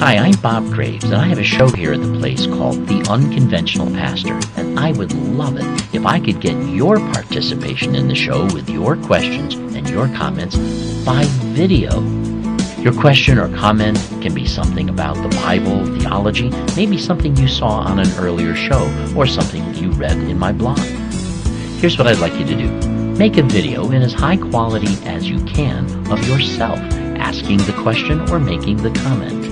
Hi, I'm Bob Greaves, and I have a show here at the place called The Unconventional Pastor, and I would love it if I could get your participation in the show with your questions and your comments by video. Your question or comment can be something about the Bible, theology, maybe something you saw on an earlier show, or something you read in my blog. Here's what I'd like you to do. Make a video in as high quality as you can of yourself asking the question or making the comment.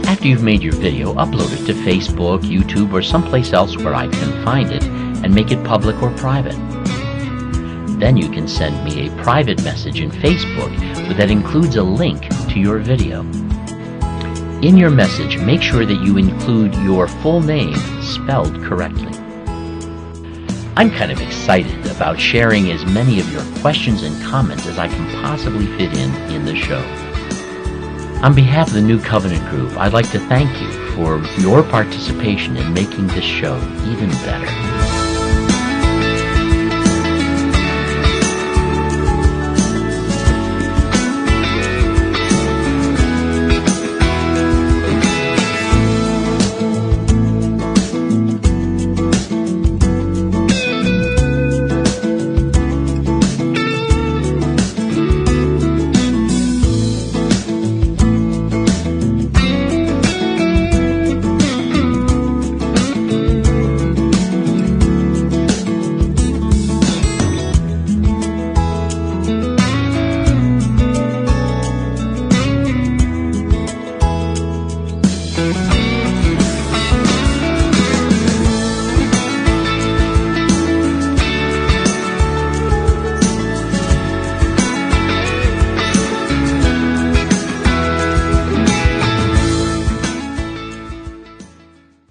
After you've made your video, upload it to Facebook, YouTube, or someplace else where I can find it and make it public or private. Then you can send me a private message in Facebook that includes a link to your video. In your message, make sure that you include your full name spelled correctly. I'm kind of excited about sharing as many of your questions and comments as I can possibly fit in the show. On behalf of the New Covenant Group, I'd like to thank you for your participation in making this show even better.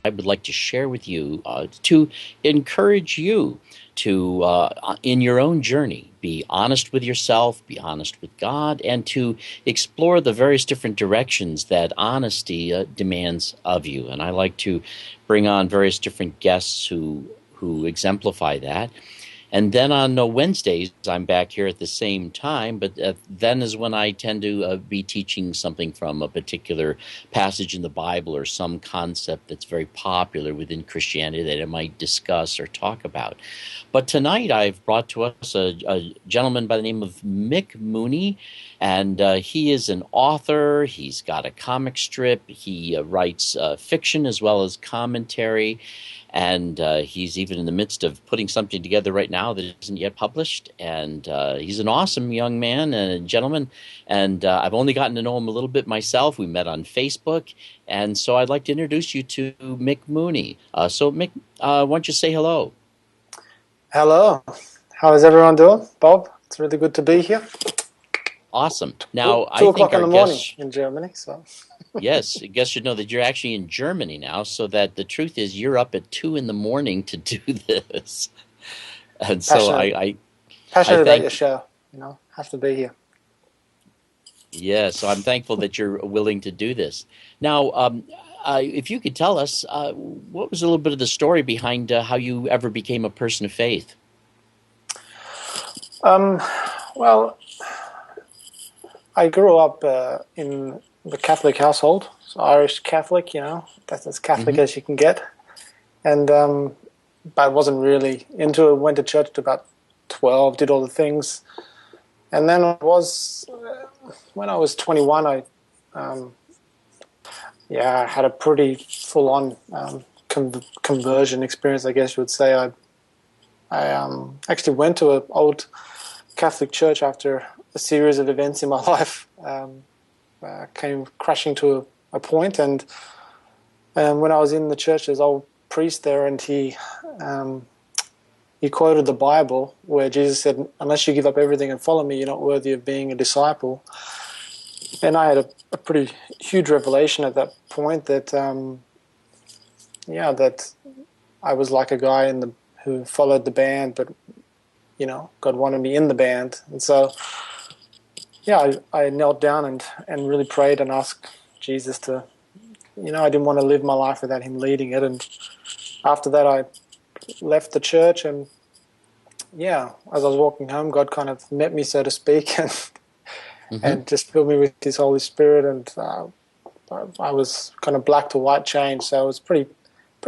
I would like to share with you to encourage you to, in your own journey, be honest with yourself, be honest with God, and to explore the various different directions that honesty demands of you. And I like to bring on various different guests who exemplify that. And then on Wednesdays, I'm back here at the same time, but then is when I tend to be teaching something from a particular passage in the Bible or some concept that's very popular within Christianity that I might discuss or talk about. But tonight I've brought to us a gentleman by the name of Mick Mooney, and he is an author. He's got a comic strip. He writes fiction as well as commentary. And he's even in the midst of putting something together right now that isn't yet published. And he's an awesome young man and a gentleman. And I've only gotten to know him a little bit myself. We met on Facebook. And so I'd like to introduce you to Mick Mooney. So Mick, why don't you say hello? Hello. How is everyone doing? Bob, it's really good to be here. Awesome. Now, Two I o'clock think in our the morning guests... in Germany. So. Yes, I guess you know that you're actually in Germany now, so that the truth is you're up at 2 in the morning to do this. And so passionate about thank your show, have to be here. Yeah, so I'm thankful that you're willing to do this. Now, if you could tell us, what was a little bit of the story behind how you ever became a person of faith? Well, I grew up in the Catholic household, so Irish Catholic, that's as Catholic as you can get. And but I wasn't really into it. Went to church to about 12, did all the things. And then when I was 21, I had a pretty full-on conversion experience, I guess you would say. I actually went to an old Catholic church after a series of events in my life. Came crashing to a point, and when I was in the church, there's an old priest there, and he quoted the Bible where Jesus said, "Unless you give up everything and follow me, you're not worthy of being a disciple." And I had a pretty huge revelation at that point that that I was like a guy who followed the band, but God wanted me in the band. And so I knelt down and really prayed and asked Jesus to, I didn't want to live my life without him leading it. And after that, I left the church, and as I was walking home, God kind of met me, so to speak, and just filled me with his Holy Spirit, and I was kind of black to white change. So it was pretty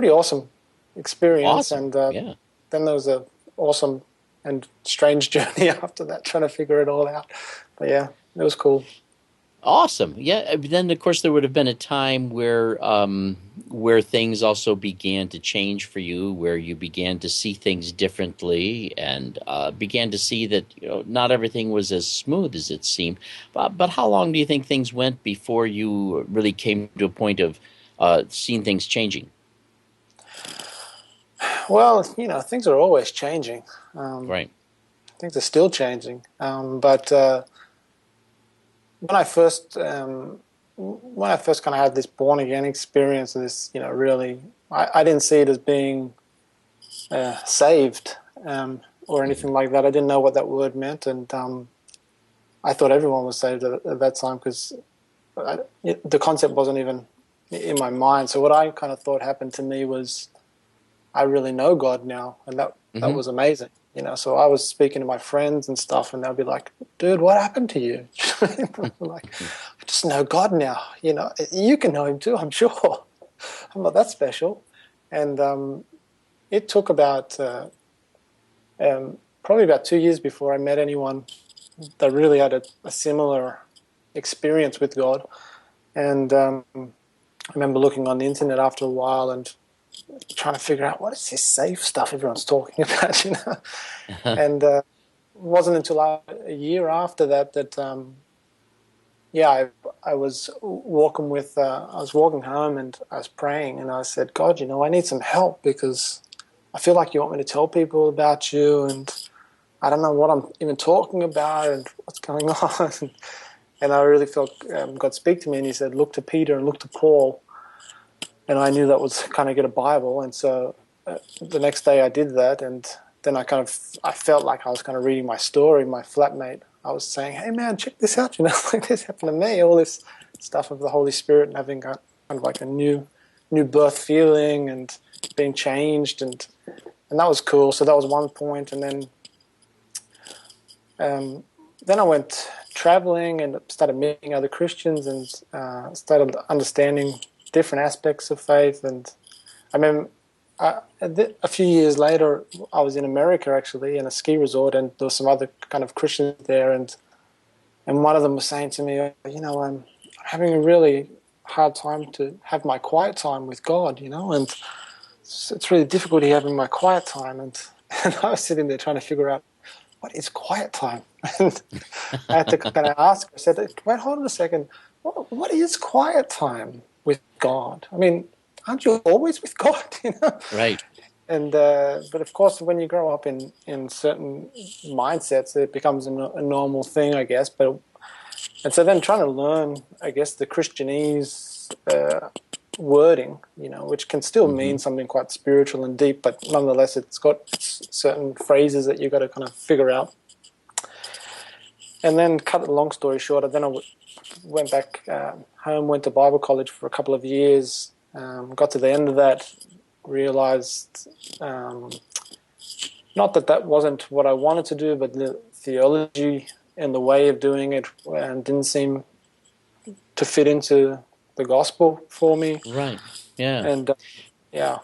awesome experience. Awesome. And Yeah. then there was a awesome and strange journey after that, trying to figure it all out. But yeah, it was cool. Awesome. Yeah. Then, of course, there would have been a time where things also began to change for you, where you began to see things differently, and began to see that not everything was as smooth as it seemed. But how long do you think things went before you really came to a point of seeing things changing? Well, things are always changing. Right. Things are still changing. But when I first kind of had this born again experience, this really, I didn't see it as being saved or anything like that. I didn't know what that word meant, and I thought everyone was saved at that time because the concept wasn't even in my mind. So what I kind of thought happened to me was I really know God now, and that was amazing. So I was speaking to my friends and stuff, and they'll be like, "Dude, what happened to you?" Like, I just know God now. You can know Him too, I'm sure. I'm not that special. And it took about probably about 2 years before I met anyone that really had a similar experience with God. And I remember looking on the internet after a while and trying to figure out what is this safe stuff everyone's talking about, And it wasn't until a year after that I was walking I was walking home and I was praying and I said, God, I need some help because I feel like you want me to tell people about you and I don't know what I'm even talking about and what's going on. And I really felt God speak to me and He said, look to Peter and look to Paul. And I knew that was kind of get a Bible. And so the next day I did that. And then I felt like I was kind of reading my story. My flatmate, I was saying, hey, man, check this out. Like this happened to me, all this stuff of the Holy Spirit and having kind of like a new birth feeling and being changed. And that was cool. So that was one point. And then I went traveling and started meeting other Christians and started understanding different aspects of faith. And I remember a few years later, I was in America actually in a ski resort, and there were some other kind of Christians there, and one of them was saying to me, I'm having a really hard time to have my quiet time with God, and it's really difficult having my quiet time, and I was sitting there trying to figure out what is quiet time, and I had to kind of ask her. I said, wait, hold on a second, what is quiet time with God? I mean, aren't you always with God? Right. And but of course, when you grow up in certain mindsets, it becomes a normal thing, I guess. And so then trying to learn, I guess, the Christianese wording, which can still mean something quite spiritual and deep, but nonetheless, it's got certain phrases that you've got to kind of figure out. And then, cut a long story short, then I went back home, went to Bible college for a couple of years, got to the end of that, realized not that wasn't what I wanted to do, but the theology and the way of doing it didn't seem to fit into the gospel for me. Right. Yeah. And yeah,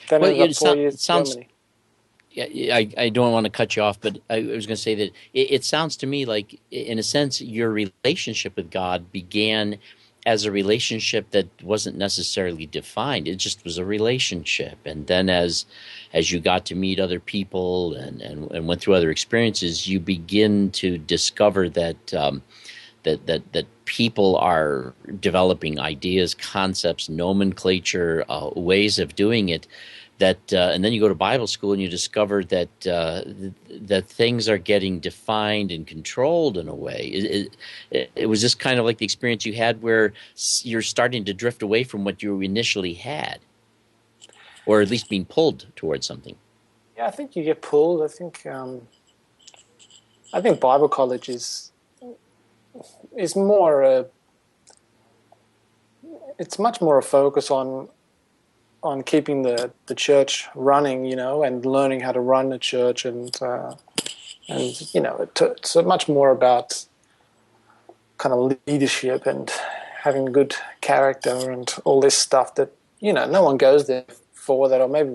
then Well, ended up 4 years it in sounds. Germany. Yeah, I don't want to cut you off, but I was going to say that it sounds to me like, in a sense, your relationship with God began as a relationship that wasn't necessarily defined. It just was a relationship, and then as you got to meet other people and went through other experiences, you begin to discover that that people are developing ideas, concepts, nomenclature, ways of doing it. And then you go to Bible school and you discover that that things are getting defined and controlled in a way. It was just kind of like the experience you had where you're starting to drift away from what you initially had, or at least being pulled towards something. Yeah, I think you get pulled. I think Bible college is more. It's much more a focus on keeping the church running, and learning how to run a church, and it's much more about kind of leadership and having good character and all this stuff that, no one goes there for that, or maybe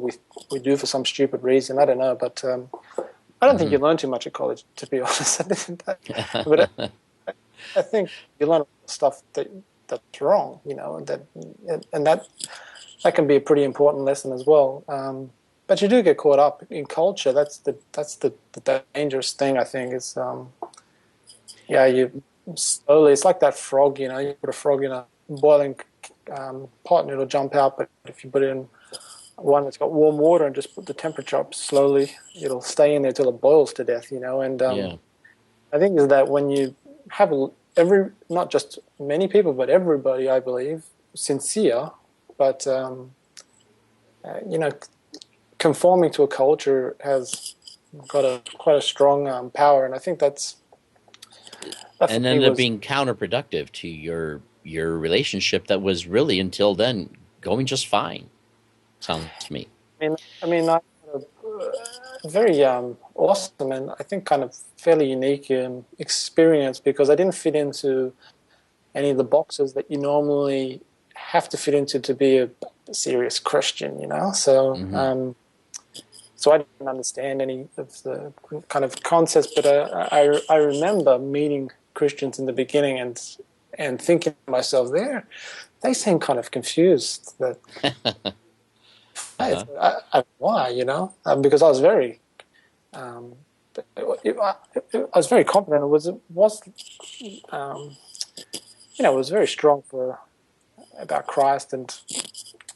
we do for some stupid reason. I don't know, but I don't think you learn too much at college, to be honest. But I think you learn stuff that's wrong, and that can be a pretty important lesson as well. But you do get caught up in culture. That's the dangerous thing, I think. Is you slowly. It's like that frog. You put a frog in a boiling pot and it'll jump out. But if you put it in one that's got warm water and just put the temperature up slowly, it'll stay in there till it boils to death. And I think is that when you have not just many people, but everybody, I believe, sincere, but conforming to a culture has got quite a strong power, and I think that's and ended up being counterproductive to your relationship that was really until then going just fine. Sounds to me. I mean, I had a very awesome and I think kind of fairly unique experience, because I didn't fit into any of the boxes that you normally have to fit into to be a serious Christian, So, so I didn't understand any of the kind of concepts, but I remember meeting Christians in the beginning and thinking to myself, they seem kind of confused that. Why, because I was very, I was very confident. It was very strong about Christ,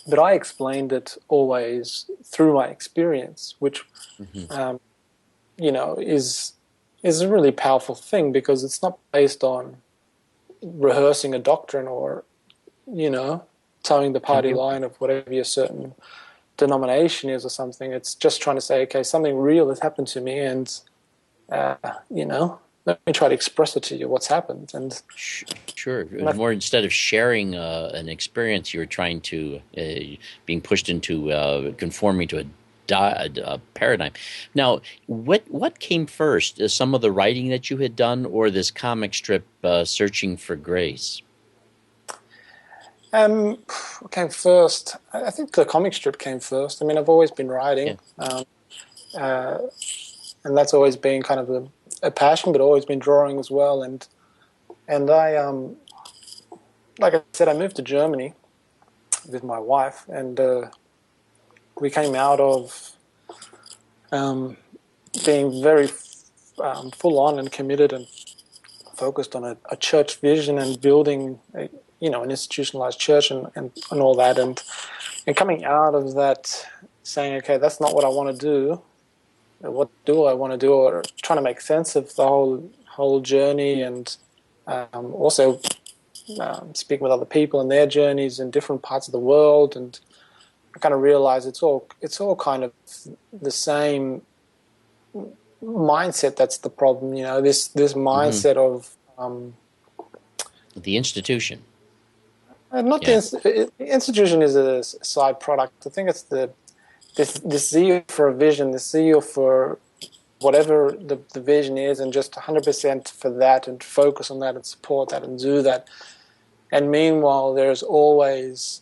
but I explained it always through my experience, which, is a really powerful thing, because it's not based on rehearsing a doctrine or, towing the party line of whatever your certain denomination is or something. It's just trying to say, okay, something real has happened to me, and let me try to express it to you, what's happened. And sure, more instead of sharing an experience, you were trying to being pushed into conforming to a paradigm. Now, what came first? Some of the writing that you had done, or this comic strip, Searching for Grace? What came first? I think the comic strip came first. I mean, I've always been writing, and that's always been kind of a passion, but always been drawing as well. And I, like I said, I moved to Germany with my wife, and we came out of being very full on and committed and focused on a church vision and building an institutionalized church and all that, and coming out of that saying, okay, that's not what I want to do. What do I want to do? Or trying to make sense of the whole journey, and also speaking with other people and their journeys in different parts of the world, and I kind of realized it's all kind of the same mindset. That's the problem, this mindset of the institution. The institution is a side product. I think it's this zeal for a vision, the zeal for whatever the vision is, and just 100% for that, and focus on that and support that and do that. And meanwhile, there's always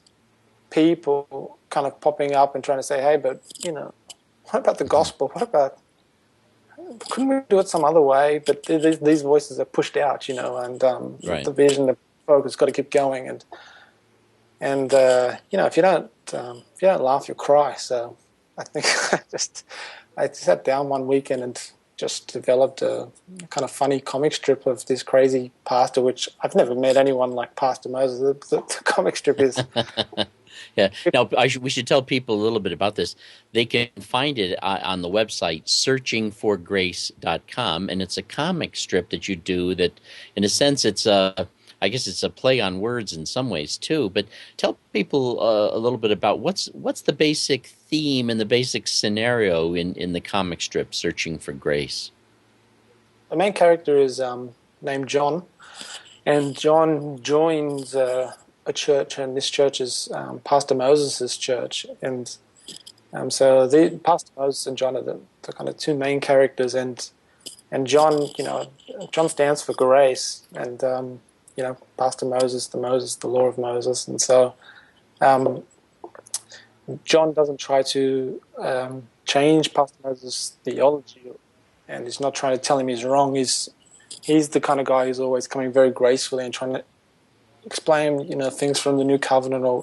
people kind of popping up and trying to say, hey, but, what about the gospel? What about, couldn't we do it some other way? But these voices are pushed out, and the vision, the focus, got to keep going. And if you don't laugh, you cry. So I think I sat down one weekend and just developed a kind of funny comic strip of this crazy pastor, which I've never met anyone like Pastor Moses. The comic strip is... Yeah. Now, we should tell people a little bit about this. They can find it on the website, searchingforgrace.com, and it's a comic strip that you do that, in a sense, I guess it's a play on words in some ways too. But tell people a little bit about what's the basic theme and the basic scenario in the comic strip, Searching for Grace. The main character is named John, and John joins a church, and this church is Pastor Moses' church, and so the Pastor Moses and John are the kind of two main characters, and John, John stands for grace, and Pastor Moses, the law of Moses. And so John doesn't try to change Pastor Moses' theology, and he's not trying to tell him he's wrong. He's the kind of guy who's always coming very gracefully and trying to explain, things from the new covenant, or,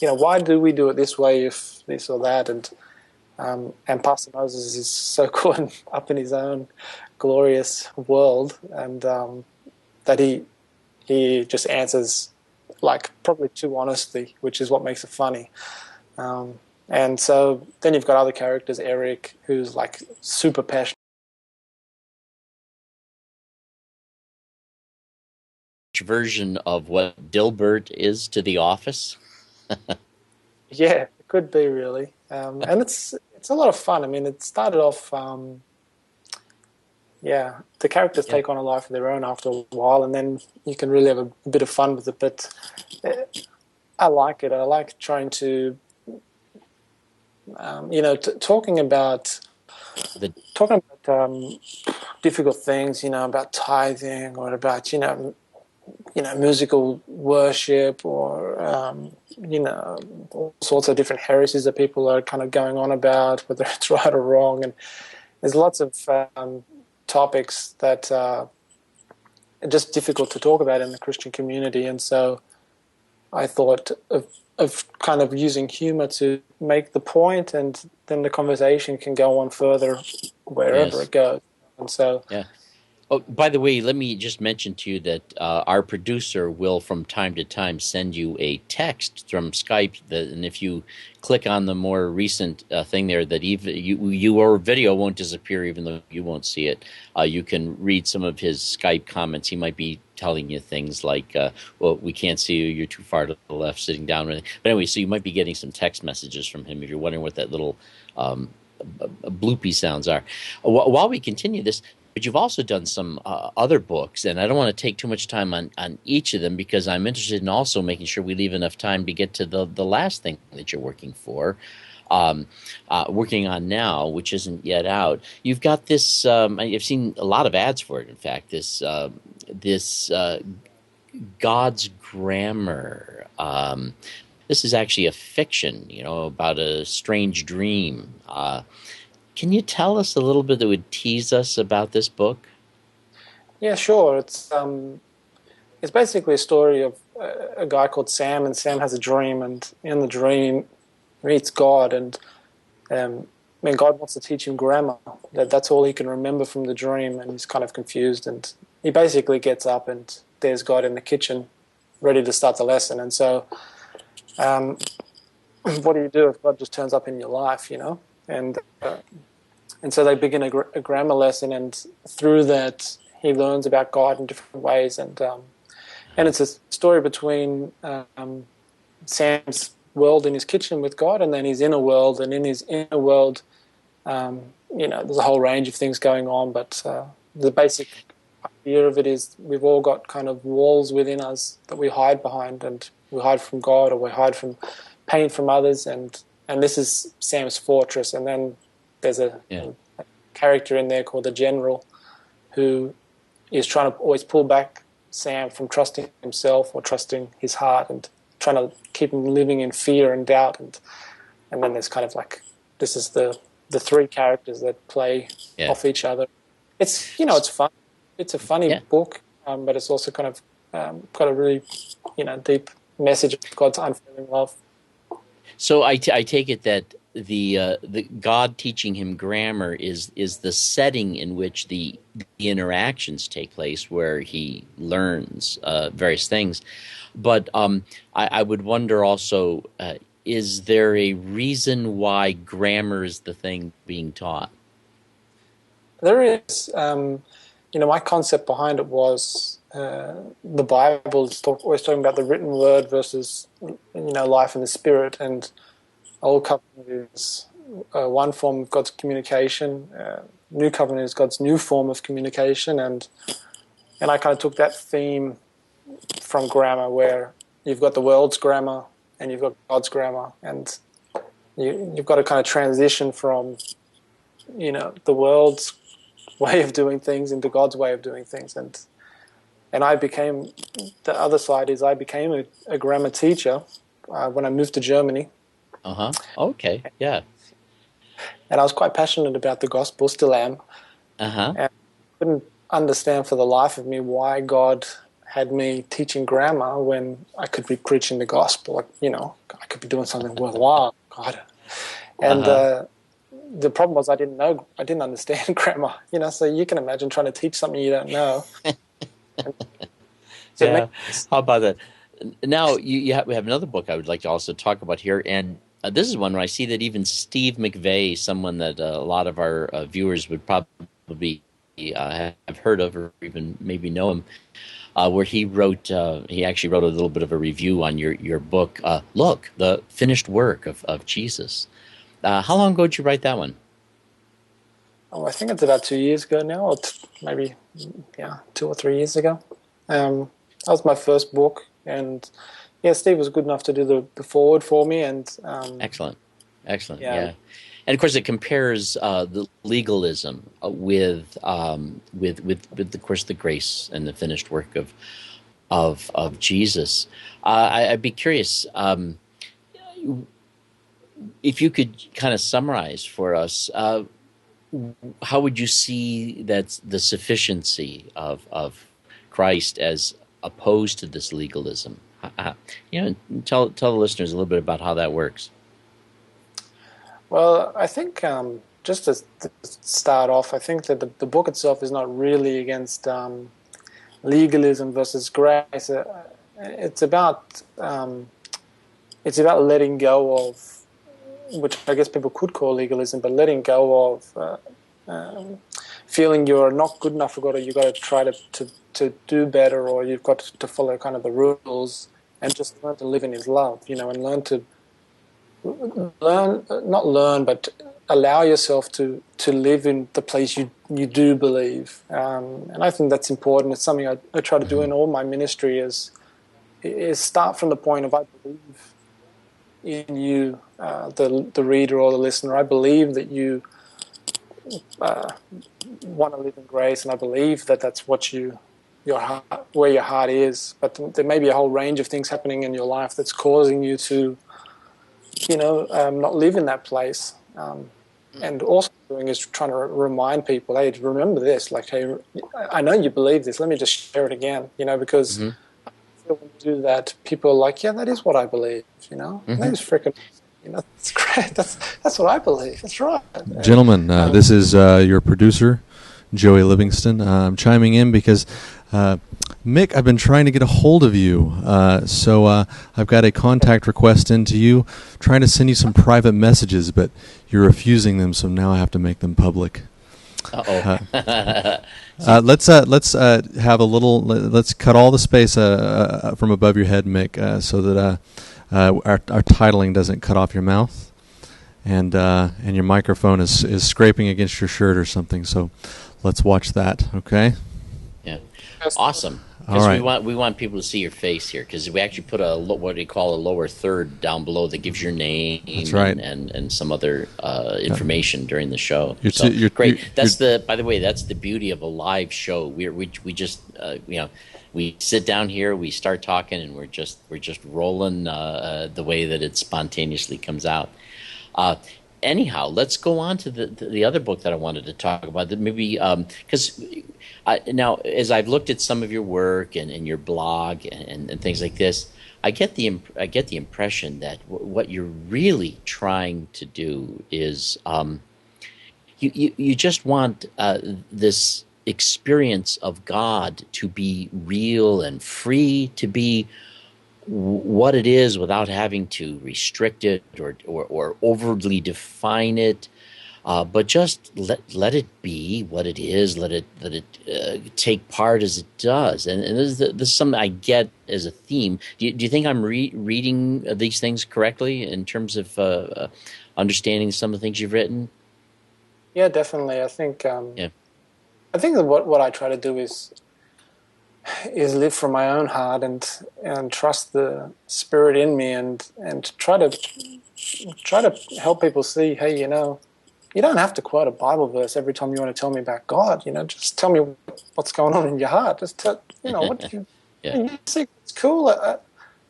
why do we do it this way if this or that? And Pastor Moses is so caught up in his own glorious world, and that he just answers probably too honestly, which is what makes it funny. And so then you've got other characters, Eric, who's super passionate. Version of what Dilbert is to The Office. Yeah, it could be really, and it's a lot of fun. I mean, it started off, the characters take on a life of their own after a while, and then you can really have a bit of fun with it. But I like it. I like trying to, talking about difficult things, about tithing, or about musical worship, or all sorts of different heresies that people are kind of going on about, whether it's right or wrong. And there's lots of topics that are just difficult to talk about in the Christian community. And so I thought of kind of using humor to make the point, and then the conversation can go on further wherever it goes. And so Oh, by the way, let me just mention to you that our producer will, from time to time, send you a text from Skype. And if you click on the more recent thing there, that even your video won't disappear, even though you won't see it. You can read some of his Skype comments. He might be telling you things like, "Well, we can't see you. You're too far to the left, sitting down." But anyway, so you might be getting some text messages from him if you're wondering what that little bloopy sounds are. While we continue this. But you've also done some other books, and I don't want to take too much time on each of them, because I'm interested in also making sure we leave enough time to get to the last thing that you're working on now, which isn't yet out. You've got this. I've seen a lot of ads for it. In fact, this God's Grammar. This is actually a fiction, about a strange dream. Can you tell us a little bit that would tease us about this book? Yeah, sure. It's basically a story of a guy called Sam, and Sam has a dream, and in the dream meets God, and God wants to teach him grammar. That's all he can remember from the dream, and he's kind of confused, and he basically gets up, and there's God in the kitchen, ready to start the lesson. And so, what do you do if God just turns up in your life, And so they begin a grammar lesson, and through that he learns about God in different ways. And it's a story between Sam's world in his kitchen with God, and then his inner world. And in his inner world, there's a whole range of things going on. But the basic idea of it is we've all got kind of walls within us that we hide behind, and we hide from God, or we hide from pain from others. And this is Sam's fortress. And then there's a character in there called the General, who is trying to always pull back Sam from trusting himself or trusting his heart, and trying to keep him living in fear and doubt. And then there's kind of this is the three characters that play off each other. It's it's fun. It's a funny book, but it's also kind of got a really deep message of God's unfailing love. So I take it that the God teaching him grammar is the setting in which the interactions take place, where he learns various things. But I would wonder also, is there a reason why grammar is the thing being taught? There is. My concept behind it was the Bible is always talking about the written word versus life in the spirit, and Old Covenant is one form of God's communication. New Covenant is God's new form of communication, and I kind of took that theme from grammar, where you've got the world's grammar and you've got God's grammar, and you've got to kind of transition from the world's way of doing things into God's way of doing things. And And I became, the other side is I became a grammar teacher when I moved to Germany. Uh-huh. Okay, yeah. And I was quite passionate about the gospel, still am. Uh-huh. And I couldn't understand for the life of me why God had me teaching grammar when I could be preaching the gospel. Like, you know, I could be doing something worthwhile. God. And Uh-huh. the problem was I didn't understand grammar. You know, so you can imagine trying to teach something you don't know. So it Yeah. makes, How about that? Now, we have another book I would like to also talk about here, and this is one where I see that even Steve McVeigh, someone that a lot of our viewers would probably have heard of or even maybe know him, where he actually wrote a little bit of a review on your book, Look, the Finished Work of Jesus. How long ago did you write that one? I think it's about 2 years ago now, or maybe, 2 or 3 years ago. That was my first book, and yeah, Steve was good enough to do the forward for me, and Excellent. Yeah, and of course it compares the legalism with of course the grace and the finished work of Jesus. I'd be curious if you could kind of summarize for us. How would you see that the sufficiency of Christ as opposed to this legalism? Tell the listeners a little bit about how that works. well, I think just to start off, I think that the book itself is not really against legalism versus grace. It's about letting go of, which I guess people could call legalism, but letting go of feeling you're not good enough for God, or you've got to try to do better, or you've got to follow kind of the rules, and just learn to live in His love, you know, and not learn, but allow yourself to live in the place you do believe. And I think that's important. It's something I try to do in all my ministry is start from the point of I believe in you, the reader or the listener. I believe that you want to live in grace, and I believe that that's what your heart, where your heart is. But there may be a whole range of things happening in your life that's causing you to, not live in that place. And also doing is trying to remind people, hey, remember this. Like, hey, I know you believe this. Let me just share it again. Because Mm-hmm. I feel when you do that, people are like, yeah, that is what I believe. Mm-hmm. That is freaking. That's great. That's what I believe. That's right. Gentlemen, this is your producer, Joey Livingston. I'm chiming in because, Mick, I've been trying to get a hold of you. So I've got a contact request into you, trying to send you some private messages, but you're refusing them, so now I have to make them public. Let's have a little. Let's cut all the space from above your head, Mick, so that our titling doesn't cut off your mouth, and your microphone is scraping against your shirt or something. So let's watch that. Okay. Yeah. Awesome. All right. We want people to see your face here, because we actually put what we call a lower third down below that gives your name. That's right. and some other information during the show. Great. By the way, that's the beauty of a live show. We just we sit down here, we start talking, and we're just rolling the way that it spontaneously comes out. Anyhow, let's go on to the other book that I wanted to talk about. That maybe because now, as I've looked at some of your work and your blog and things like this, I get the impression that what you're really trying to do is you just want this experience of God to be real and free, to be what it is without having to restrict it or overly define it, but just let it be what it is. Let it take part as it does. And this is something I get as a theme. Do you think I'm reading these things correctly in terms of understanding some of the things you've written? Yeah, definitely. I think. Yeah. I think that what I try to do is live from my own heart and trust the Spirit in me and try to help people see, hey, you don't have to quote a Bible verse every time you want to tell me about God. Just tell me what's going on in your heart. Just what do you, Yeah. you see? It's cool,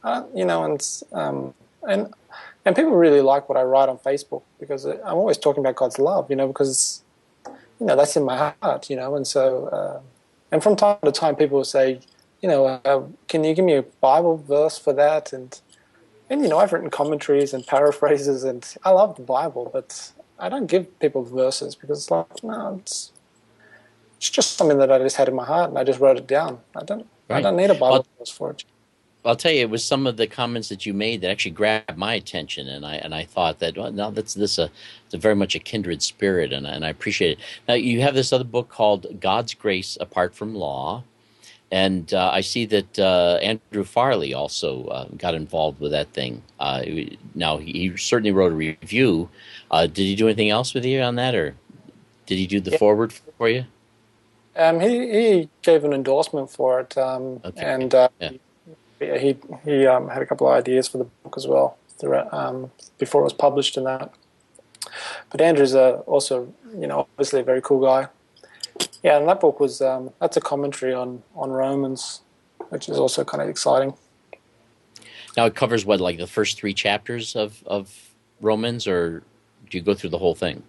and and people really like what I write on Facebook because I'm always talking about God's love, because that's in my heart, and so and from time to time people will say, can you give me a Bible verse for that? And I've written commentaries and paraphrases, and I love the Bible, but I don't give people verses because it's like, no, it's just something that I just had in my heart and I just wrote it down. I Right. don't need a Bible Well, verse for it. I'll tell you, it was some of the comments that you made that actually grabbed my attention, and I thought that, well, now it's very much a kindred spirit, and I appreciate it. Now you have this other book called God's Grace Apart from Law, and I see that Andrew Farley also got involved with that thing. Now he certainly wrote a review. Did he do anything else with you on that, or did he do the foreword for you? He gave an endorsement for it, Okay. and Yeah. he had a couple of ideas for the book as well before it was published and that. But Andrew's also, obviously a very cool guy. Yeah, and that book was that's a commentary on Romans, which is also kind of exciting. Now it covers what, like the first 3 chapters of Romans, or do you go through the whole thing?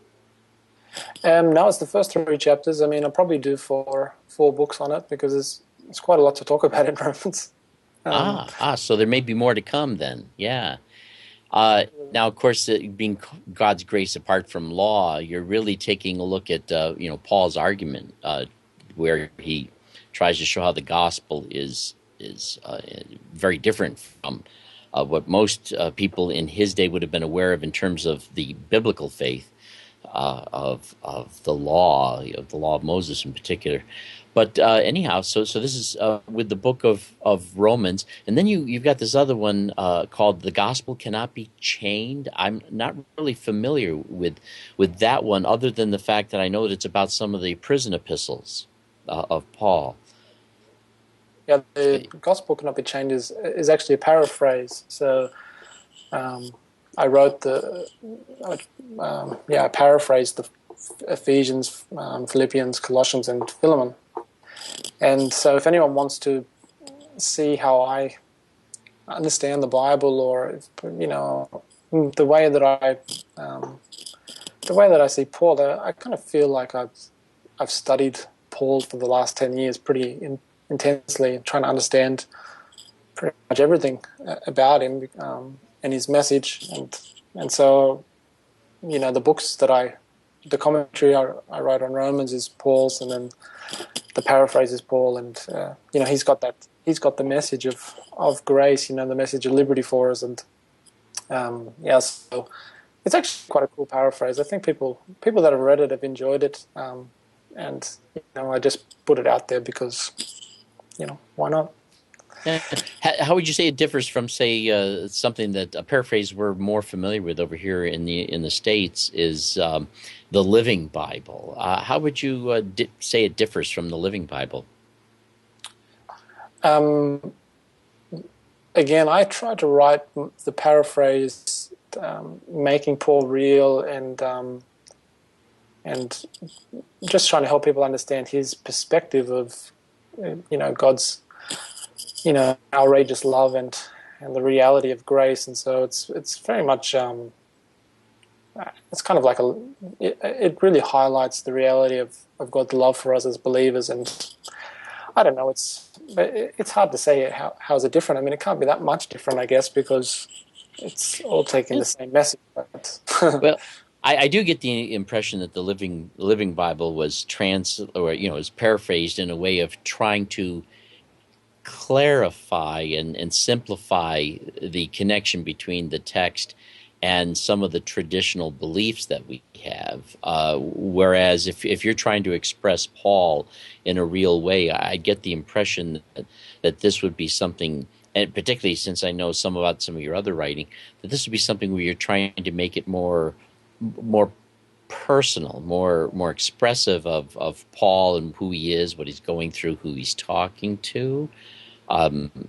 No, it's the first 3 chapters. I mean, I'll probably do four books on it because there's quite a lot to talk about in Romans. So there may be more to come then. Yeah. Now, of course, being God's grace apart from law, you're really taking a look at Paul's argument, where he tries to show how the gospel is very different from what most people in his day would have been aware of in terms of the biblical faith of the law of Moses in particular. But anyhow, so this is with the book of Romans, and then you've got this other one called "The Gospel Cannot Be Chained." I'm not really familiar with that one, other than the fact that I know that it's about some of the prison epistles of Paul. Yeah, the Gospel Cannot Be Chained is actually a paraphrase. So I wrote I paraphrased the Ephesians, Philippians, Colossians, and Philemon. And so if anyone wants to see how I understand the Bible, or the way that I see Paul, I kind of feel like I've studied Paul for the last 10 years pretty intensely, trying to understand pretty much everything about him and his message. And so, the commentary I write on Romans is Paul's, and then the paraphrase is Paul, and he's got the message of grace, the message of liberty for us, and so it's actually quite a cool paraphrase. I think people that have read it have enjoyed it, and I just put it out there because why not? How would you say it differs from, say, something that a paraphrase we're more familiar with over here in the States is the Living Bible? How would you say it differs from the Living Bible? Again, I try to write the paraphrase, making Paul real, and just trying to help people understand his perspective of God's outrageous love and the reality of grace. And so it's very much it's kind of like it really highlights the reality of God's love for us as believers. And I don't know, it's hard to say how is it different. I mean, it can't be that much different, I guess, because it's all taking the same message. But well, I do get the impression that the Living Bible was was paraphrased in a way of trying to clarify and simplify the connection between the text and some of the traditional beliefs that we have. Whereas if you're trying to express Paul in a real way, I get the impression that this would be something, and particularly since I know about some of your other writing, that this would be something where you're trying to make it more personal, more expressive of Paul and who he is, what he's going through, who he's talking to. And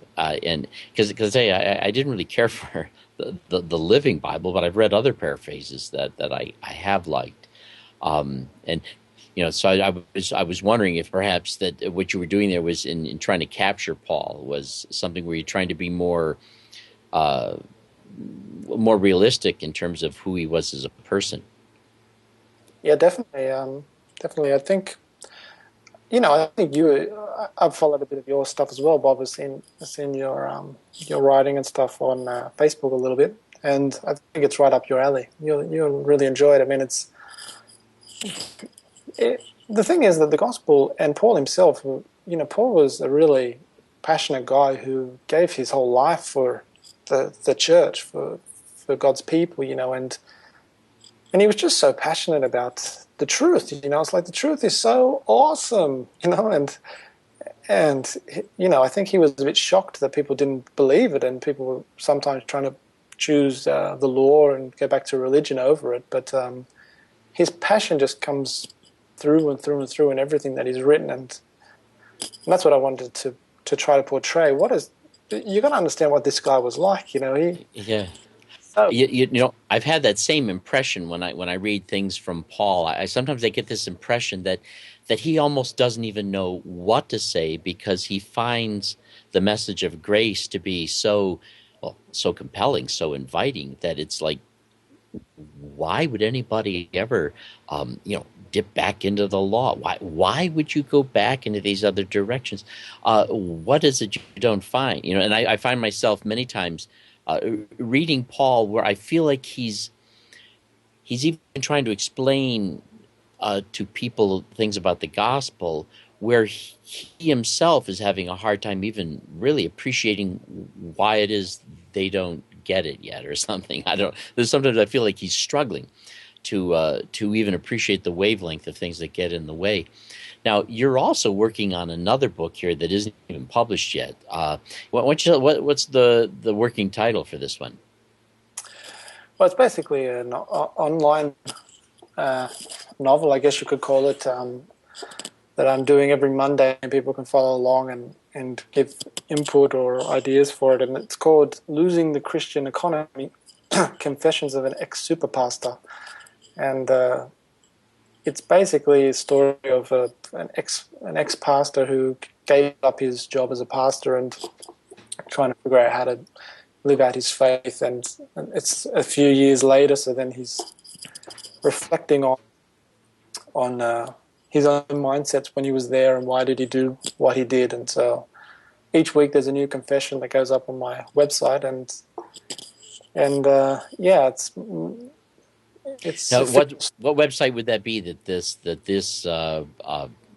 because I didn't really care for the Living Bible, but I've read other paraphrases that I have liked. And So I was wondering if perhaps that what you were doing there was in trying to capture Paul was something where you're trying to be uh, more realistic in terms of who he was as a person. Yeah, definitely. Definitely. I think, I think I've followed a bit of your stuff as well, Bob. I've seen your writing and stuff on Facebook a little bit, and I think it's right up your alley. You'll really enjoy it. I mean, the thing is that the gospel and Paul himself, Paul was a really passionate guy who gave his whole life for the church, for God's people, and he was just so passionate about the truth. It's like the truth is so awesome, and I think he was a bit shocked that people didn't believe it, and people were sometimes trying to choose the law and go back to religion over it. But his passion just comes through and through and through in everything that he's written, and that's what I wanted to try to portray. You got to understand what this guy was like, Yeah. So, I've had that same impression when I read things from Paul. Sometimes I get this impression that he almost doesn't even know what to say because he finds the message of grace to be so compelling, so inviting that it's like, why would anybody ever, dip back into the law? Why would you go back into these other directions? What is it you don't find? And I find myself many times reading Paul where I feel like he's even trying to explain to people things about the gospel where he himself is having a hard time even really appreciating why it is they don't get it yet or something. Sometimes I feel like he's struggling to even appreciate the wavelength of things that get in the way. Now, you're also working on another book here that isn't even published yet. What's the working title for this one? well, it's basically an online novel, I guess you could call it, that I'm doing every Monday, and people can follow along and give input or ideas for it. And it's called Losing the Christian Economy, Confessions of an Ex-Super Pastor. And it's basically a story of an ex-pastor who gave up his job as a pastor and trying to figure out how to live out his faith. And it's a few years later, so then he's reflecting on his own mindsets when he was there and why did he do what he did. And so each week there's a new confession that goes up on my website, and it's now, what website would that be that this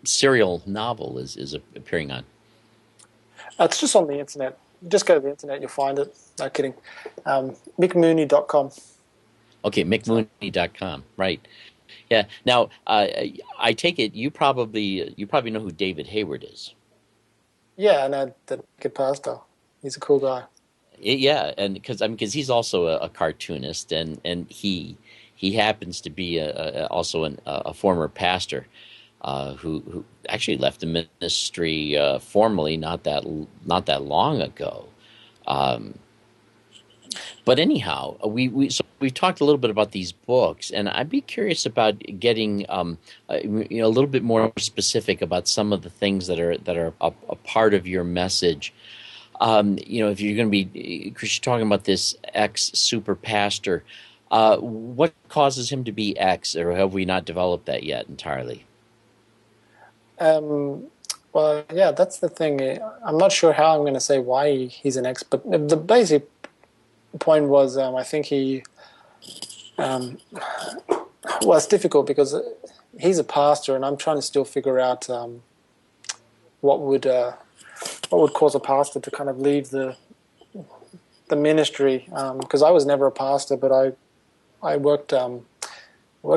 serial novel is appearing on? It's just on the internet. Just go to the internet, you'll find it. No kidding. MickMooney.com. Okay, MickMooney.com. Right. Yeah. Now, I take it you probably know who David Hayward is. Yeah, I know the good pastor. He's a cool guy. Yeah, and because he's also a cartoonist, and he happens to be also a former pastor who actually left the ministry formally not that long ago. But anyhow, we've talked a little bit about these books, and I'd be curious about getting a little bit more specific about some of the things that are a part of your message. If you're going to be, Chris, you're talking about this ex-super pastor, what causes him to be ex, or have we not developed that yet entirely? Well, yeah, that's the thing. I'm not sure how I'm going to say why he's an ex, but the basic point was I think he well, it's difficult because he's a pastor and I'm trying to still figure out what would cause a pastor to kind of leave the ministry, because I was never a pastor, but I worked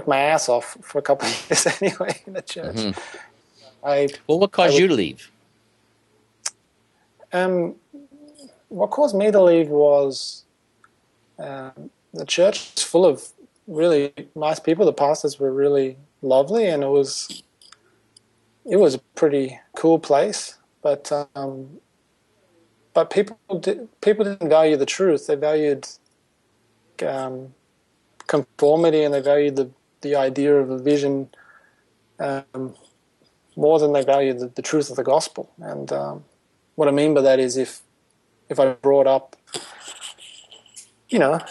my ass off for a couple of years anyway in the church. Mm-hmm. What caused you to leave? What caused me to leave was the church is full of really nice people. The pastors were really lovely, and it was a pretty cool place. But people didn't value the truth. They valued conformity, and they valued the idea of a vision more than they value the truth of the gospel. And what I mean by that is if I brought up,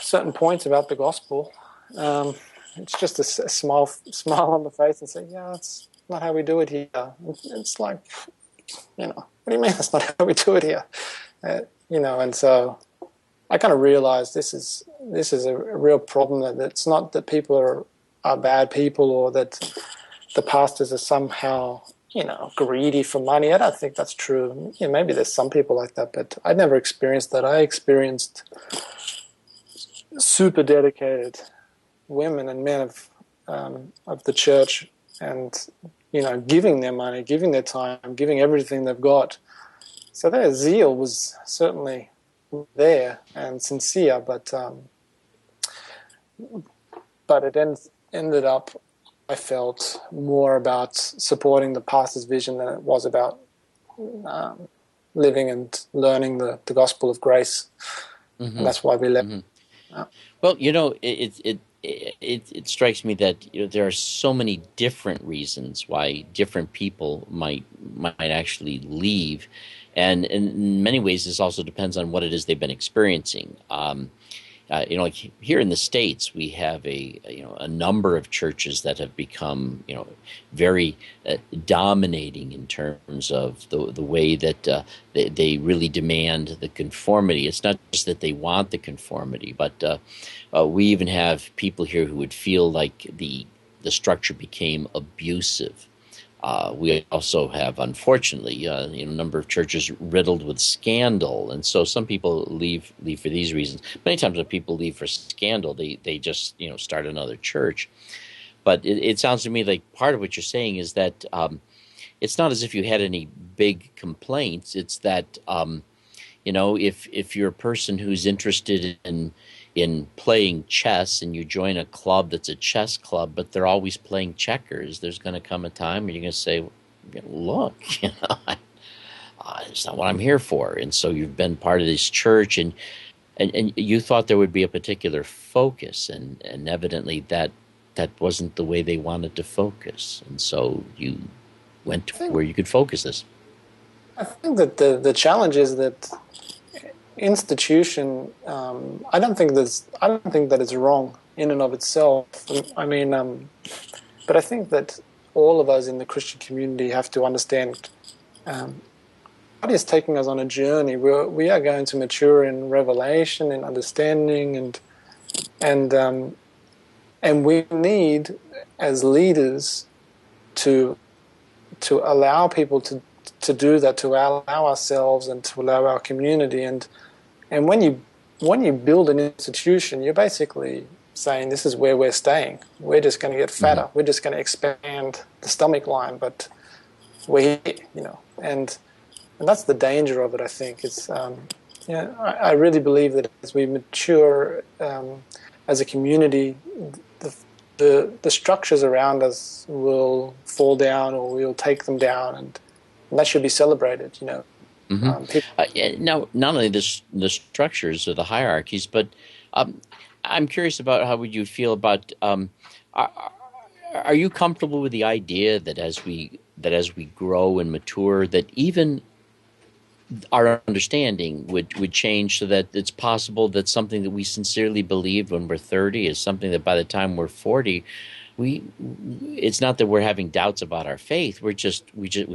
certain points about the gospel, it's just a smile on the face and say, yeah, that's not how we do it here. It's like, what do you mean that's not how we do it here? And so I kind of realized this is a real problem, that it's not that people are bad people or that the pastors are somehow, greedy for money. I don't think that's true. Maybe there's some people like that, but I never experienced that. I experienced super dedicated women and men of the church, and giving their money, giving their time, giving everything they've got. So their zeal was certainly there and sincere, but it ended up, I felt, more about supporting the pastor's vision than it was about living and learning the gospel of grace. Mm-hmm. And that's why we left. Mm-hmm. Well, it strikes me that there are so many different reasons why different people might actually leave, and in many ways this also depends on what it is they've been experiencing. Like here in the States, we have a number of churches that have become very dominating in terms of the way that they really demand the conformity. It's not just that they want the conformity, but we even have people here who would feel like the structure became abusive. We also have, unfortunately, a number of churches riddled with scandal, and so some people leave for these reasons. Many times when people leave for scandal, they just start another church. But it sounds to me like part of what you're saying is that it's not as if you had any big complaints. It's that if you're a person who's interested in playing chess and you join a club that's a chess club, but they're always playing checkers, there's going to come a time when you're going to say, look, it's not what I'm here for. And so you've been part of this church and you thought there would be a particular focus, and evidently that wasn't the way they wanted to focus. And so you went to where you could focus this. I think that the challenge is that institution, I don't think that it's wrong in and of itself. I mean, but I think that all of us in the Christian community have to understand God is taking us on a journey. We are going to mature in revelation and understanding, and we need, as leaders, to allow people to do that, to allow ourselves and to allow our community. And when you build an institution, you're basically saying this is where we're staying. We're just going to get fatter. Mm-hmm. We're just going to expand the stomach line, but we're here, and that's the danger of it. I think it's I really believe that as we mature as a community, the structures around us will fall down, or we'll take them down, and that should be celebrated. Mm-hmm. Now, not only the structures or the hierarchies, but I'm curious about how would you feel about are you comfortable with the idea that as we grow and mature, that even our understanding would change, so that it's possible that something that we sincerely believed when we're 30 is something that by the time we're 40, it's not that we're having doubts about our faith. We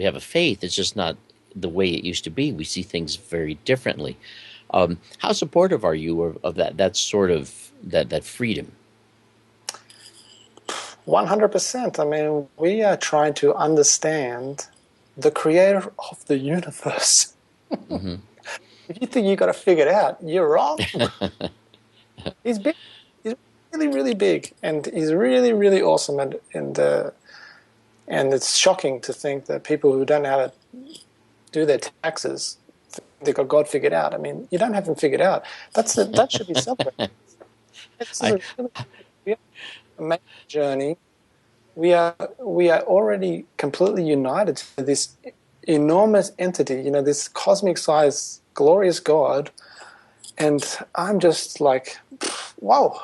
have a faith. It's just not the way it used to be. We see things very differently. How supportive are you of that sort of that freedom? 100%. I mean, we are trying to understand the creator of the universe. Mm-hmm. If you think you got to figure it out, you're wrong. He's big. He's really, really big, and he's really, really awesome. And it's shocking to think that people who don't know how to do their taxes, they've got God figured out. I mean, you don't have them figured out. That should be celebrated. This is a major journey. We are already completely united to this enormous entity, this cosmic-sized, glorious God, and I'm just like, wow.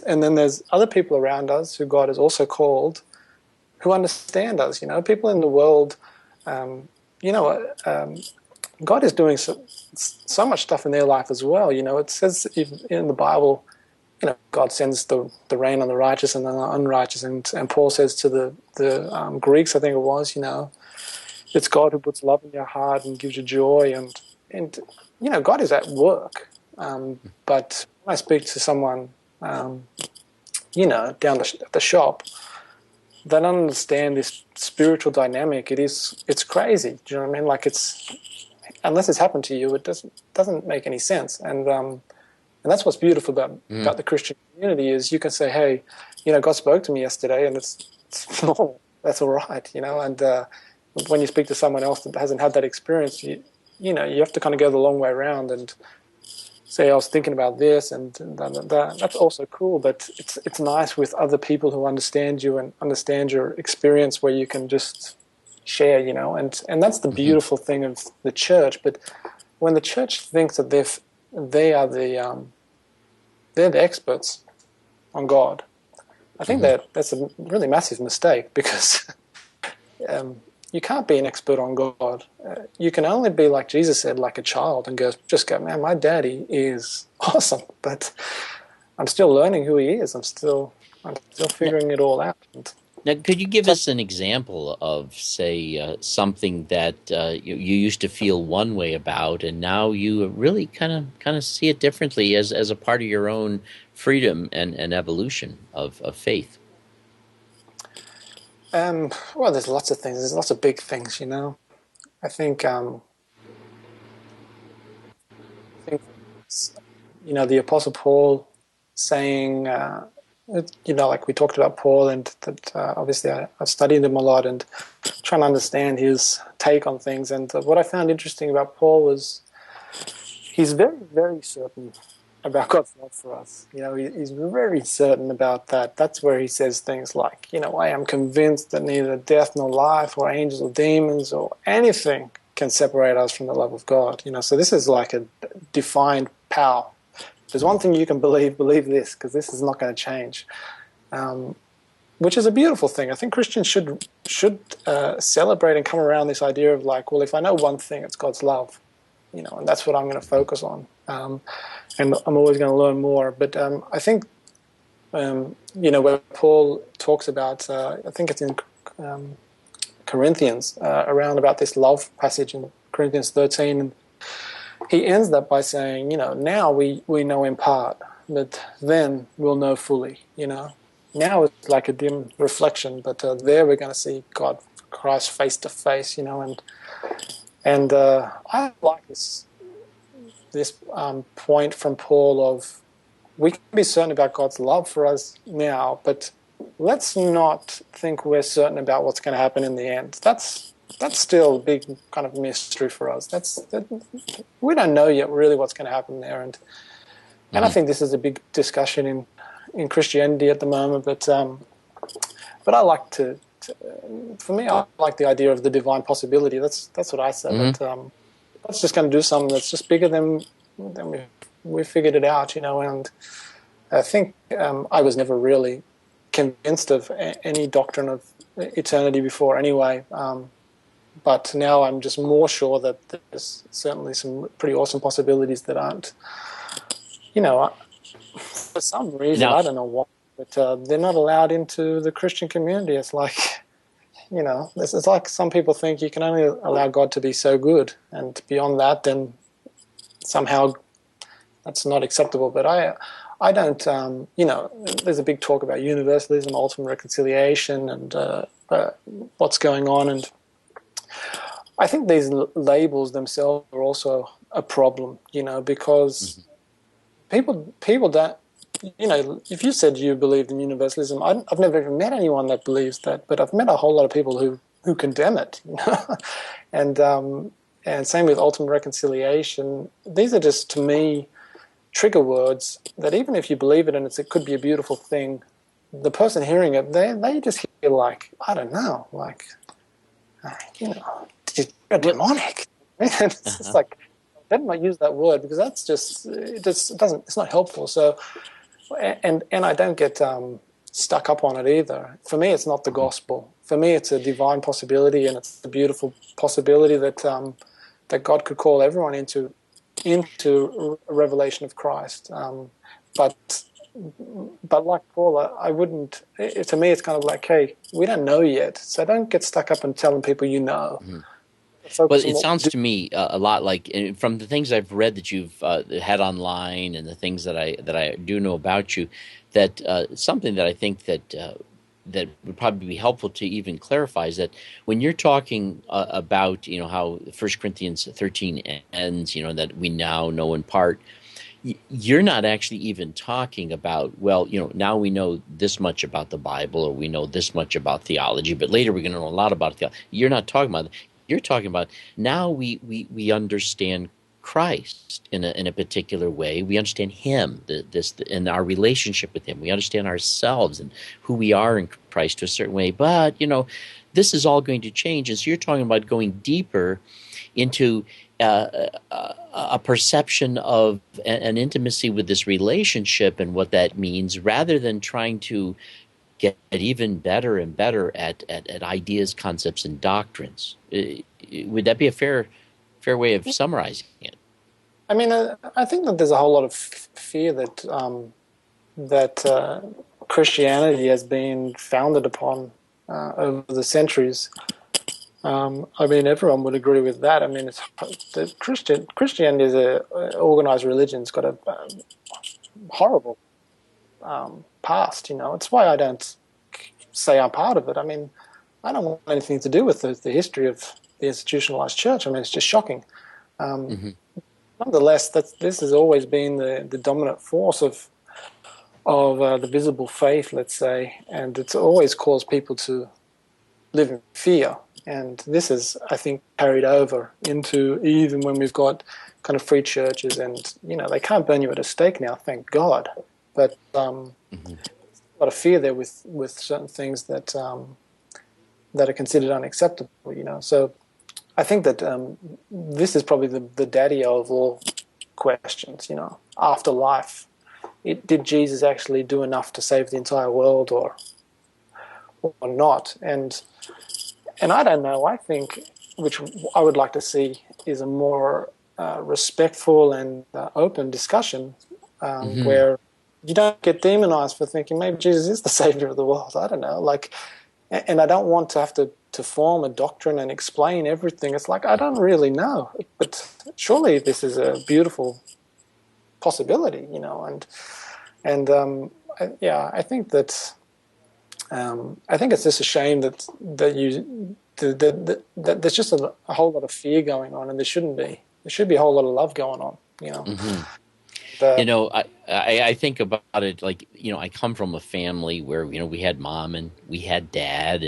And then there's other people around us who God has also called, who understand us. People in the world, you know, God is doing so much stuff in their life as well. It says in the Bible, God sends the rain on the righteous and the unrighteous, and Paul says to the Greeks, I think it was, it's God who puts love in your heart and gives you joy, and God is at work. But when I speak to someone, down at the shop, they don't understand this spiritual dynamic. It's crazy. Do you know what I mean? Like, unless it's happened to you, it doesn't make any sense. And that's what's beautiful about the Christian community is you can say, hey, God spoke to me yesterday, and it's normal. That's all right, And when you speak to someone else that hasn't had that experience, you have to kind of go the long way around and say, I was thinking about this, and that. That's also cool. But it's nice with other people who understand you and understand your experience, where you can just share, And that's the beautiful thing of the church. But when the church thinks that they're the experts on God, I think that's a really massive mistake, because you can't be an expert on God. You can only be, like Jesus said, like a child, and just go, man, my daddy is awesome, but I'm still learning who he is. I'm still figuring it all out. Now, could you give us an example of, say, something that you used to feel one way about, and now you really kind of see it differently as a part of your own freedom and evolution of faith? Well, there's lots of things. There's lots of big things, I think, the Apostle Paul saying, like we talked about Paul, and that obviously I've studied him a lot and trying to understand his take on things. And what I found interesting about Paul was he's very, very certain about God's love for us. He's very certain about that. That's where he says things like, I am convinced that neither death nor life or angels or demons or anything can separate us from the love of God. So this is like a defined power. There's one thing you can believe this, because this is not going to change, which is a beautiful thing. I think Christians should celebrate and come around this idea of like, well, if I know one thing, it's God's love, and that's what I'm going to focus on. And I'm always going to learn more. But I think, where Paul talks about, I think it's in Corinthians, around about this love passage in Corinthians 13, and he ends that by saying, now we know in part, but then we'll know fully, Now it's like a dim reflection, but there we're going to see God, Christ face to face, and I like this point from Paul of, we can be certain about God's love for us now, but let's not think we're certain about what's going to happen in the end. That's still a big kind of mystery for us. We don't know yet really what's going to happen there, and I think this is a big discussion in Christianity at the moment. But I like for me, I like the idea of the divine possibility. That's what I say. But God's just going to do something that's just bigger than we figured it out, And I think I was never really convinced of any doctrine of eternity before, anyway. But now I'm just more sure that there's certainly some pretty awesome possibilities that aren't, for some reason, I don't know why, but they're not allowed into the Christian community. It's like, it's like some people think you can only allow God to be so good, and beyond that, then somehow that's not acceptable. But I don't, there's a big talk about universalism, ultimate reconciliation, and what's going on, and I think these labels themselves are also a problem, because people don't, if you said you believed in universalism, I've never even met anyone that believes that, but I've met a whole lot of people who condemn it, and same with ultimate reconciliation. These are just, to me, trigger words that even if you believe it and it could be a beautiful thing, the person hearing it, they just hear like, I don't know, like, you're demonic. It's just like, I didn't use that word because that's just, it's not helpful. So, and I don't get stuck up on it either. For me, it's not the gospel. for me, it's a divine possibility, and it's a beautiful possibility that that God could call everyone into a revelation of Christ. But like Paul, I wouldn't. To me, it's kind of like, hey, we don't know yet, so don't get stuck up on telling people you know. Mm-hmm. Well, Focus on it what we sounds do. to me a lot like from the things I've read that you've had online and the things that I do know about you, that something that I think that that would probably be helpful to even clarify is that when you're talking about how 1 Corinthians 13 ends, that we now know in part, you're not actually even talking about, well, now we know this much about the Bible, or we know this much about theology, but later we're going to know a lot about theology. You're not talking about that. You're talking about now we understand Christ in a particular way. We understand Him, and our relationship with Him. We understand ourselves and who we are in Christ to a certain way. But this is all going to change. And so you're talking about going deeper into a perception of an intimacy with this relationship and what that means, rather than trying to get even better and better at ideas, concepts, and doctrines. Would that be a fair way of summarizing it? I mean, I think that there's a whole lot of fear that Christianity has been founded upon over the centuries. I mean, everyone would agree with that. I mean, Christianity is a organized religion. It's got a horrible past. It's why I don't say I'm part of it. I mean, I don't want anything to do with the history of the institutionalized church. I mean, it's just shocking. Nonetheless, this has always been the dominant force of the visible faith, let's say, and it's always caused people to live in fear. And this is, I think, carried over into even when we've got kind of free churches, and they can't burn you at a stake now, thank God. But a lot of fear there with certain things that are considered unacceptable. So I think that this is probably the daddy of all questions. Afterlife. Did Jesus actually do enough to save the entire world, or not? And I don't know. I think, which I would like to see, is a more respectful and open discussion where you don't get demonized for thinking maybe Jesus is the savior of the world. I don't know. And I don't want to have to form a doctrine and explain everything. It's like, I don't really know. But surely this is a beautiful possibility, I think that I think it's just a shame that there's just a whole lot of fear going on, and there shouldn't be. There should be a whole lot of love going on. I think about it like, I come from a family where, we had mom and we had dad,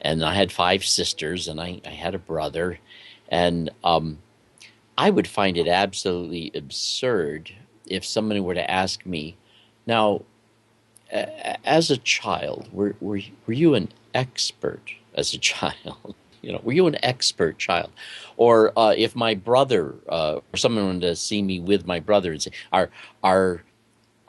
and I had 5 sisters, and I had a brother. And I would find it absolutely absurd if someone were to ask me, now, as a child, were you an expert as a child? Were you an expert child? Or if my brother or someone wanted to see me with my brother and say, are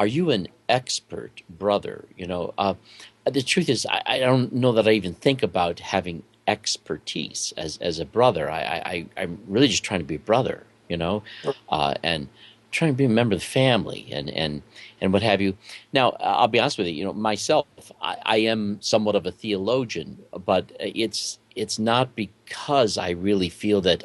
you an expert brother? The truth is, I don't know that I even think about having expertise as a brother. I'm really just trying to be a brother, and trying to be a member of the family and what have you. Now, I'll be honest with you, myself, I am somewhat of a theologian, but it's not because I really feel that,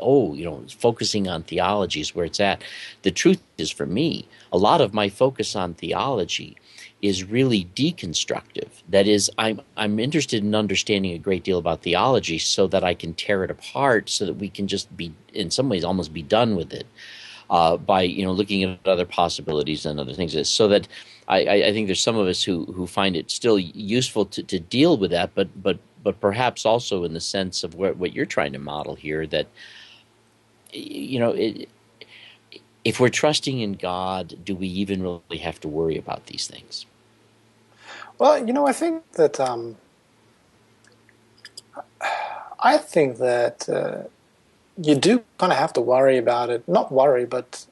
focusing on theology is where it's at. The truth is, for me, a lot of my focus on theology is really deconstructive. That is, I'm interested in understanding a great deal about theology so that I can tear it apart, so that we can just be, in some ways, almost be done with it. By looking at other possibilities and other things, so that I think there's some of us who find it still useful to deal with that, but perhaps also in the sense of what you're trying to model here, that if we're trusting in God, do we even really have to worry about these things? Well, I think that you do kind of have to worry about it. Not worry, but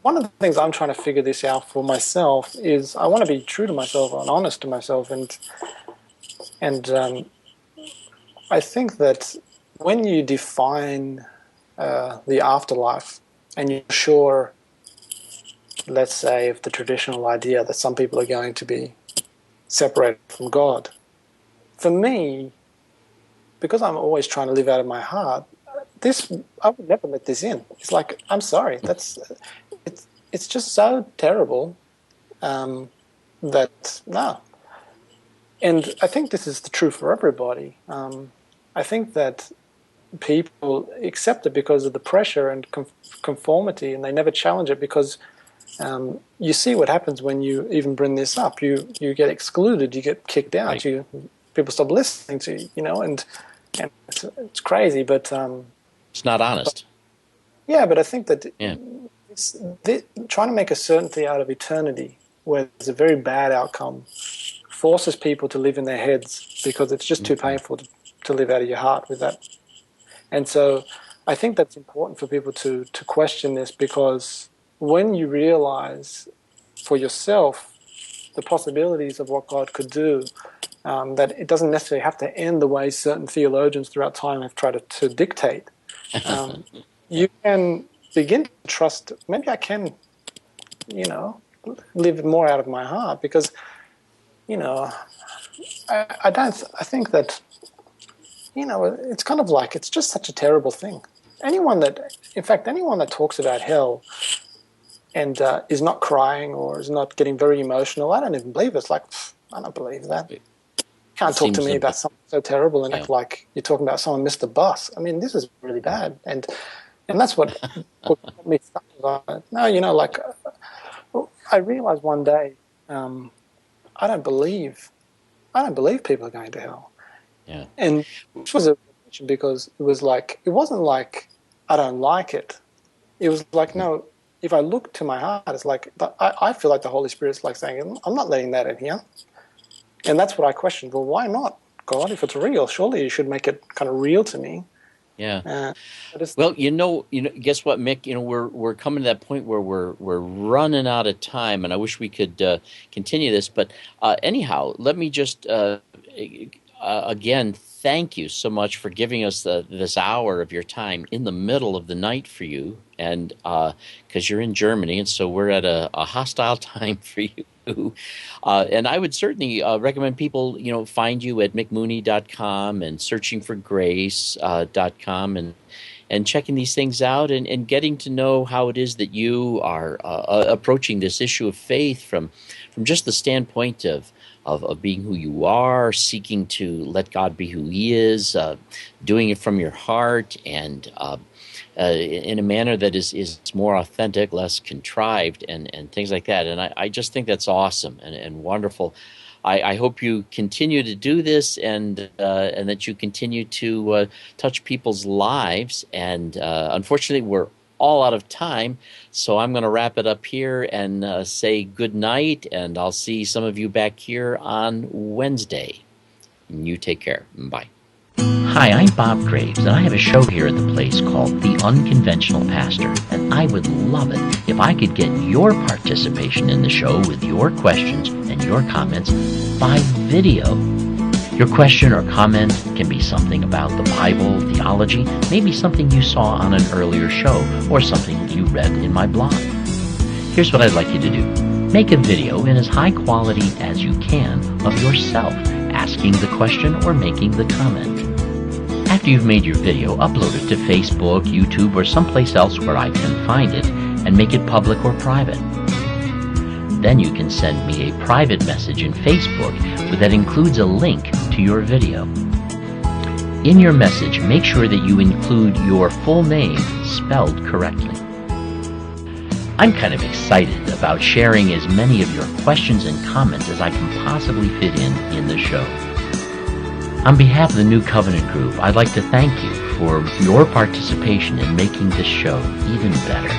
one of the things I'm trying to figure this out for myself is I want to be true to myself and honest to myself. And And I think that when you define the afterlife, and you're sure, let's say, of the traditional idea that some people are going to be separated from God, for me, because I'm always trying to live out of my heart, I would never let this in. It's like, I'm sorry, it's just so terrible that no. And I think this is the truth for everybody. I think that people accept it because of the pressure and conformity, and they never challenge it because you see what happens when you even bring this up. You get excluded, you get kicked out, Right. People stop listening to you, and it's crazy, but It's not honest. but I think that Yeah. trying to make a certainty out of eternity where there's a very bad outcome forces people to live in their heads because it's just too painful to live out of your heart with that. And so I think that's important for people to question this, because when you realize for yourself the possibilities of what God could do, that it doesn't necessarily have to end the way certain theologians throughout time have tried to dictate. You can begin to trust, maybe I can, live more out of my heart, because, I think that, it's kind of like, it's just such a terrible thing. Anyone that talks about hell and is not crying or is not getting very emotional, I don't even believe it. It's like, I don't believe that. You can't talk to me about something so terrible and act like you're talking about someone missed the bus. I mean, this is really bad. And that's what got me started on it. No, I realized one day, I don't believe people are going to hell. Yeah. And which was a revelation, because it wasn't like I don't like it. It was like, no, if I look to my heart, it's like, I feel like the Holy Spirit's like saying, I'm not letting that in here. And that's what I questioned. Well, why not, God? If it's real, surely you should make it kind of real to me. Yeah. Well, guess what, Mick? We're coming to that point where we're running out of time, and I wish we could continue this. But anyhow, let me just again thank you so much for giving us this hour of your time in the middle of the night for you, and because you're in Germany, and so we're at a hostile time for you. And I would certainly recommend people, find you at mickmooney.com and searching for grace.com and checking these things out and getting to know how it is that you are approaching this issue of faith from just the standpoint of being who you are, seeking to let God be who He is, doing it from your heart, and in a manner that is more authentic, less contrived, and things like that. And I just think that's awesome and wonderful. I hope you continue to do this, and that you continue to touch people's lives. And unfortunately, we're all out of time, so I'm going to wrap it up here and say good night, and I'll see some of you back here on Wednesday. You take care. Bye. Hi, I'm Bob Greaves, and I have a show here at the place called The Unconventional Pastor, and I would love it if I could get your participation in the show with your questions and your comments by video. Your question or comment can be something about the Bible, theology, maybe something you saw on an earlier show, or something you read in my blog. Here's what I'd like you to do. Make a video in as high quality as you can of yourself asking the question or making the comment. After you've made your video, upload it to Facebook, YouTube, or someplace else where I can find it, and make it public or private. Then you can send me a private message in Facebook that includes a link to your video. In your message, make sure that you include your full name spelled correctly. I'm kind of excited about sharing as many of your questions and comments as I can possibly fit in the show. On behalf of the New Covenant Group, I'd like to thank you for your participation in making this show even better.